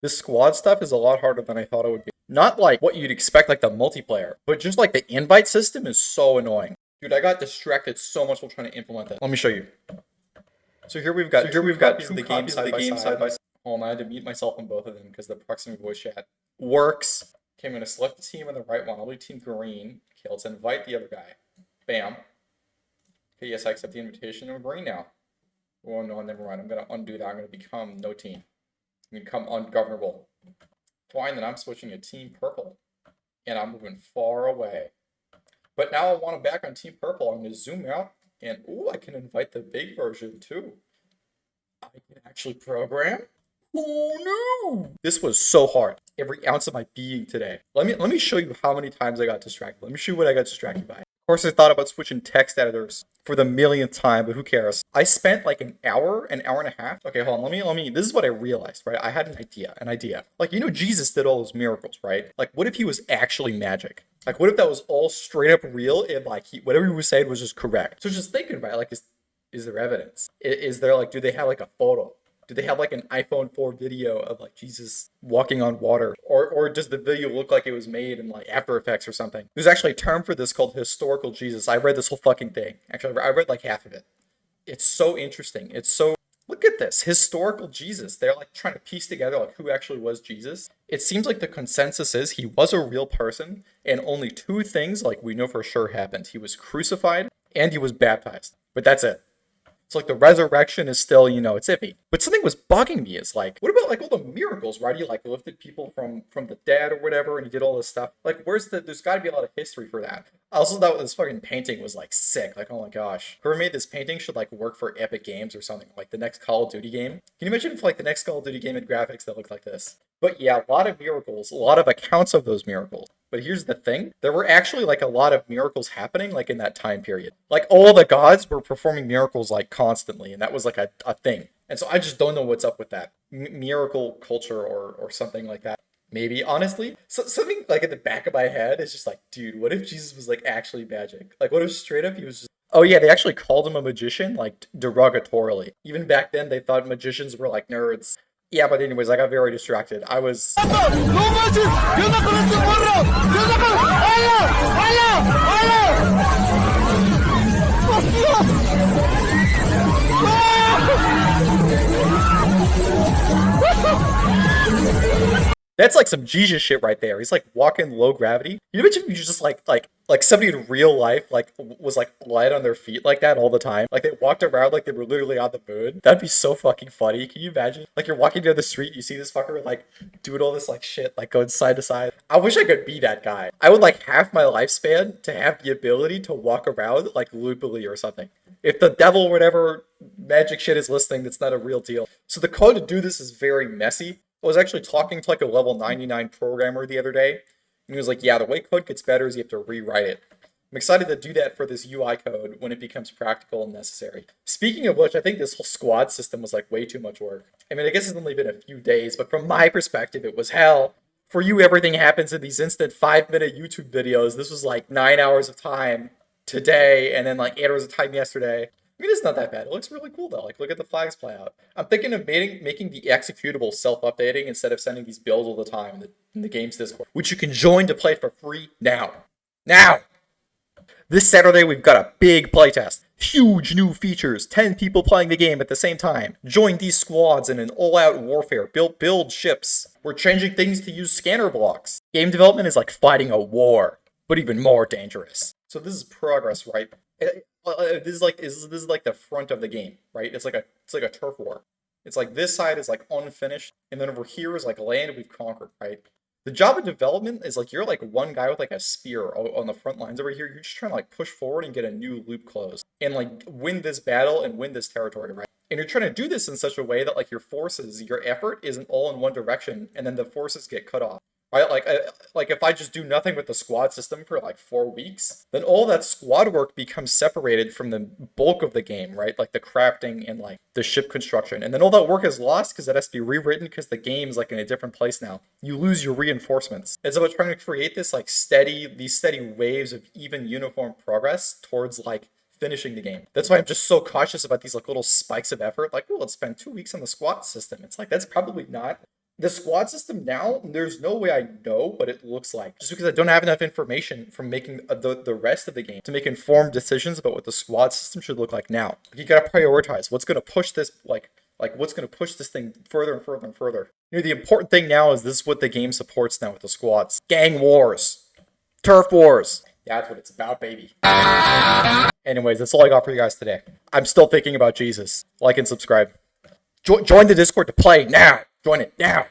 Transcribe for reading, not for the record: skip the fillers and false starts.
This squad stuff is a lot harder than I thought it would be. Not like what you'd expect, like the multiplayer, but just like the invite system is so annoying. Dude, I got distracted so much while trying to implement that. Let me show you. So here we've got two copies of the game side by side. Oh, and I had to mute myself on both of them because the proximity voice chat works. Okay, I'm gonna select the team on the right one. I'll do team green. Okay, let's invite the other guy. Bam. Okay, yes, I accept the invitation. I'm green now. Oh no, never mind. I'm gonna undo that. I'm gonna become no team. I'm gonna become ungovernable. Fine, then I'm switching to team purple. And I'm moving far away. But now I want him back on team purple. I'm gonna zoom out and ooh, I can invite the big version too. I can actually program. Oh no! This was so hard. Every ounce of my being today. Let me show you how many times I got distracted. Let me show you what I got distracted by. Of course, I thought about switching text editors for the millionth time, but who cares? I spent like an hour and a half. Okay, hold on. Let me. This is what I realized, right? I had an idea. Like, you know, Jesus did all those miracles, right? Like, what if he was actually magic? Like, what if that was all straight up real and like whatever he was saying was just correct? So just thinking about it, like, is there evidence? Is there like, do they have like a photo? Do they have like an iPhone 4 video of like Jesus walking on water? Or does the video look like it was made in like After Effects or something? There's actually a term for this called historical Jesus. I read this whole fucking thing. Actually, I read like half of it. It's so interesting. It's so, look at this, historical Jesus. They're like trying to piece together like who actually was Jesus. It seems like the consensus is he was a real person and only two things like we know for sure happened. He was crucified and he was baptized. But that's it. It's like the resurrection is still, you know, it's iffy. But something was bugging me is like, what about like all the miracles, right? He like lifted people from the dead or whatever, and he did all this stuff. Like, there's got to be a lot of history for that. I also thought this fucking painting was like sick. Like, oh my gosh, whoever made this painting should like work for Epic Games or something. Like the next Call of Duty game. Can you imagine if like the next Call of Duty game had graphics that looked like this? But yeah, a lot of miracles, a lot of accounts of those miracles. But here's the thing. There were actually like a lot of miracles happening like in that time period. Like all the gods were performing miracles like constantly. And that was like a thing. And so I just don't know what's up with that. Miracle culture or something like that. Maybe, honestly. So, something like in the back of my head is just like, dude, what if Jesus was like actually magic? Like what if straight up he was just... Oh yeah, they actually called him a magician like derogatorily. Even back then they thought magicians were like nerds. Yeah, but anyways, I got very distracted. I was... That's like some Jesus shit right there. He's like walking low gravity. You imagine if you just like somebody in real life like was like light on their feet like that all the time. Like they walked around like they were literally on the moon. That'd be so fucking funny. Can you imagine? Like you're walking down the street, you see this fucker like doing all this like shit, like going side to side. I wish I could be that guy. I would like half my lifespan to have the ability to walk around like loopily or something. If the devil or whatever magic shit is listening, that's not a real deal. So the code to do this is very messy. I was actually talking to like a level 99 programmer the other day, and he was like, yeah, the way code gets better is you have to rewrite it. I'm excited to do that for this UI code when it becomes practical and necessary. Speaking of which, I think this whole squad system was like way too much work. I mean, I guess it's only been a few days, but from my perspective, it was hell. For you, everything happens in these instant 5-minute YouTube videos. This was like 9 hours of time today, and then like 8 hours of time yesterday. I mean, it's not that bad. It looks really cool though. Like, look at the flags play out. I'm thinking of making the executable self-updating instead of sending these builds all the time in the game's Discord, which you can join to play for free now. Now! This Saturday, we've got a big playtest. Huge new features. 10 people playing the game at the same time. Join these squads in an all-out warfare. Build ships. We're changing things to use scanner blocks. Game development is like fighting a war, but even more dangerous. So this is progress, right? This is like the front of the game, right? It's like a turf war. It's like this side is like unfinished, and then over here is like land we've conquered, right? The job of development is like you're like one guy with like a spear on the front lines over here. You're just trying to like push forward and get a new loop closed and like win this battle and win this territory, right? And you're trying to do this in such a way that like your forces, your effort isn't all in one direction, and then the forces get cut off. Right, like if I just do nothing with the squad system for like 4 weeks, then all that squad work becomes separated from the bulk of the game, right? Like the crafting and like the ship construction, and then all that work is lost because it has to be rewritten because the game's like in a different place now. You lose your reinforcements. It's about trying to create this like these steady waves of even uniform progress towards like finishing the game. That's why I'm just so cautious about these like little spikes of effort. Like, oh, let's spend 2 weeks on the squad system. It's like that's probably not The squad system now, there's no way I know what it looks like. Just because I don't have enough information from making the rest of the game to make informed decisions about what the squad system should look like now. You gotta prioritize what's gonna push this, like what's gonna push this thing further and further and further. The important thing now is this is what the game supports now with the squads. Gang wars. Turf wars. That's what it's about, baby. Anyways, that's all I got for you guys today. I'm still thinking about Jesus. Like and subscribe. Join the Discord to play now. Join it now.